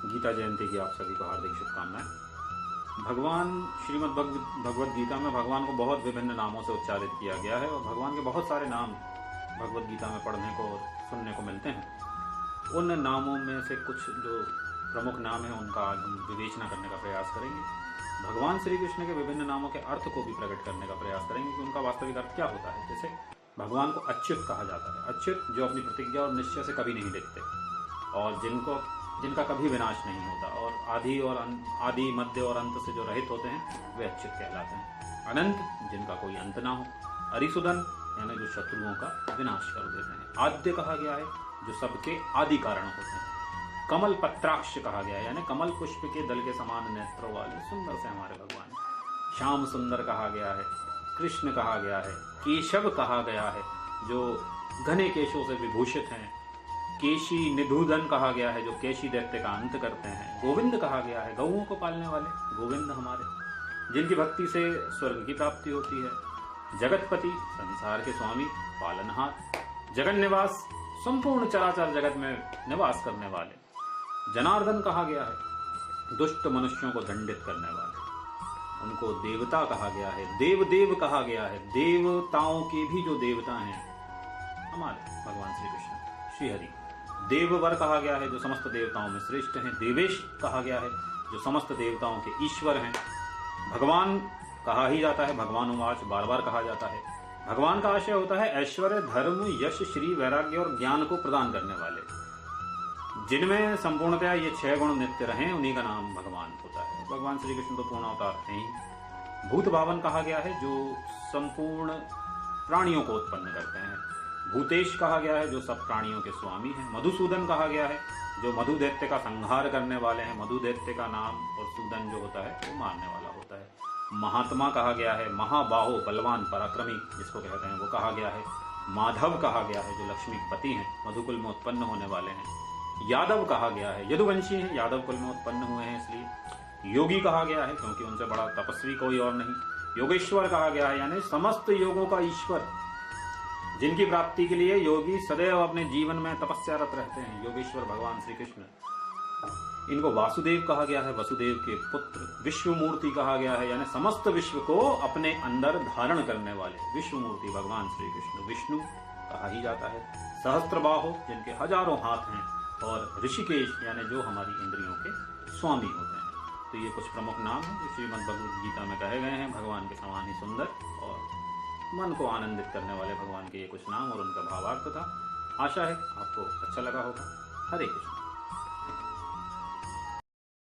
गीता जयंती की आप सभी को हार्दिक शुभकामनाएं। भगवान श्रीमद् भगवद गीता में भगवान को बहुत विभिन्न नामों से उच्चारित किया गया है और भगवान के बहुत सारे नाम भगवद गीता में पढ़ने को और सुनने को मिलते हैं। उन नामों में से कुछ जो प्रमुख नाम हैं उनका आज हम विवेचना करने का प्रयास करेंगे। भगवान श्री कृष्ण के विभिन्न नामों के अर्थ को भी प्रकट करने का प्रयास करेंगे कि उनका वास्तविक अर्थ क्या होता है। जैसे भगवान को अच्युत कहा जाता है, अच्युत जो अपनी प्रतिज्ञा और निश्चय से कभी नहीं डिगते और जिनका कभी विनाश नहीं होता, और आदि मध्य और अंत से जो रहित होते हैं वे अच्युत कहलाते हैं। अनंत जिनका कोई अंत ना हो। अरिसुदन यानी जो शत्रुओं का विनाश कर देते हैं। आद्य कहा गया है जो सबके आदि कारण होते हैं। कमल पत्राक्ष कहा गया है यानी कमल पुष्प के दल के समान नेत्रों वाले सुंदर से हमारे भगवान। श्याम सुंदर कहा गया है। कृष्ण कहा गया है। केशव कहा गया है जो घने केशों से विभूषित हैं। केशी निधुधन कहा गया है जो केशी दैत्य का अंत करते हैं। गोविंद कहा गया है गौओं को पालने वाले गोविंद हमारे, जिनकी भक्ति से स्वर्ग की प्राप्ति होती है। जगतपति संसार के स्वामी पालनहार। जगन निवास संपूर्ण चराचर जगत में निवास करने वाले। जनार्दन कहा गया है दुष्ट मनुष्यों को दंडित करने वाले, उनको देवता कहा गया है। देव कहा गया है देवताओं के भी जो देवता हैं हमारे भगवान श्री कृष्ण श्री हरि। देववर कहा गया है जो समस्त देवताओं में श्रेष्ठ हैं। देवेश कहा गया है जो समस्त देवताओं के ईश्वर हैं। भगवान कहा ही जाता है, भगवानुवाच बार बार कहा जाता है। भगवान का आशय होता है ऐश्वर्य धर्म यश श्री वैराग्य और ज्ञान को प्रदान करने वाले, जिनमें संपूर्णतया ये 6 गुण नित्य रहें उन्हीं का नाम भगवान होता है। भगवान श्री कृष्ण तो पूर्ण अवतार हैं ही। भूत भावन कहा गया है जो संपूर्ण प्राणियों को उत्पन्न करते हैं। भूतेश कहा गया है जो सब प्राणियों के स्वामी हैं। मधुसूदन कहा गया है जो मधु दैत्य का संहार करने वाले हैं। मधु दैत्य का नाम और सूदन जो होता है वो मारने वाला होता है। महात्मा कहा गया है महाबाहो बलवान पराक्रमी जिसको कहते हैं वो कहा गया है। माधव कहा गया है जो लक्ष्मीपति हैं, मधुकुल में उत्पन्न होने वाले हैं। यादव कहा गया है यदुवंशी हैं, यादव कुल में उत्पन्न हुए हैं इसलिए। योगी कहा गया है क्योंकि उनसे बड़ा तपस्वी कोई और नहीं। योगेश्वर कहा गया है यानी समस्त योगों का ईश्वर, जिनकी प्राप्ति के लिए योगी सदैव अपने जीवन में तपस्यारत रहते हैं। योगेश्वर भगवान श्री कृष्ण। इनको वासुदेव कहा गया है, वसुदेव के पुत्र। विश्वमूर्ति कहा गया है यानी समस्त विश्व को अपने अंदर धारण करने वाले विश्वमूर्ति भगवान श्री कृष्ण। विष्णु कहा ही जाता है। सहस्त्रबाहो जिनके हजारों हाथ हैं, और ऋषिकेश यानी जो हमारी इंद्रियों के स्वामी होते हैं। तो ये कुछ प्रमुख नाम हैं जो श्रीमद् भगवद गीता में कहे गए हैं। भगवान के समान ही सुंदर और मन को आनंदित करने वाले भगवान के ये कुछ नाम और उनका भावार्थ था। आशा है आपको अच्छा लगा होगा। हरे कृष्ण।